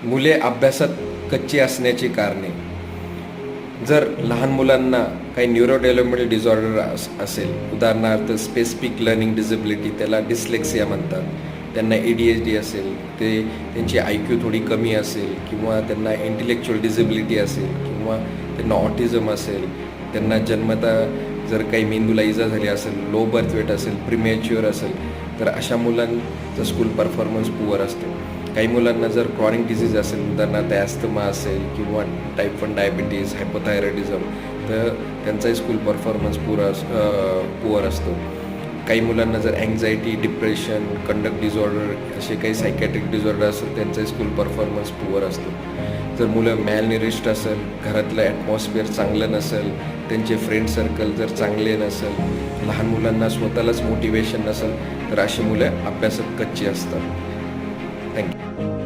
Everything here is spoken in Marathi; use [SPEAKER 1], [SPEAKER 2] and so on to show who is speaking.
[SPEAKER 1] मुले अभ्यासात कच्ची असण्याची कारणे. जर लहान मुलांना काही न्यूरो डेव्हलपमेंटल डिसऑर्डर असेल, उदाहरणार्थ स्पेसिफिक लर्निंग डिसेबिलिटी, त्याला डिस्लेक्सिया म्हणतात, त्यांना ADHD असेल, त्यांची IQ थोडी कमी असेल, किंवा त्यांना इंटेलेक्च्युअल डिसेबिलिटी असेल, किंवा त्यांना ऑटिझम असेल, त्यांना जन्मता जर काही मेंदूला इजा झाली असेल, लो बर्थ वेट असेल, प्रीमॅच्युअर असेल, तर अशा मुलांचा स्कूल परफॉर्मन्स पुअर असतो. काही मुलांना जर क्रॉनिक डिसीज असेल, उदाहरणार्थ ॲस्थमा असेल, किंवा टाईप 1 डायबिटीज, हायपोथायरॉइडिझम, तर त्यांचाही स्कूल परफॉर्मन्स पुअर असतो. काही मुलांना जर अँक्झायटी, डिप्रेशन, कंडक्ट डिसऑर्डर असे काही सायकॅट्रिक डिसऑर्डर असेल, त्यांचाही स्कूल परफॉर्मन्स पुअर असतो. जर मुलं मॅलन्युरिश्ड असेल, घरातलं ॲटमॉस्फिअर चांगलं नसेल, त्यांचे फ्रेंड सर्कल जर चांगले नसेल, लहान मुलांना स्वतःलाच मोटिवेशन नसेल, तर अशी मुलं अभ्यासात कच्ची असतात. थँक्यू.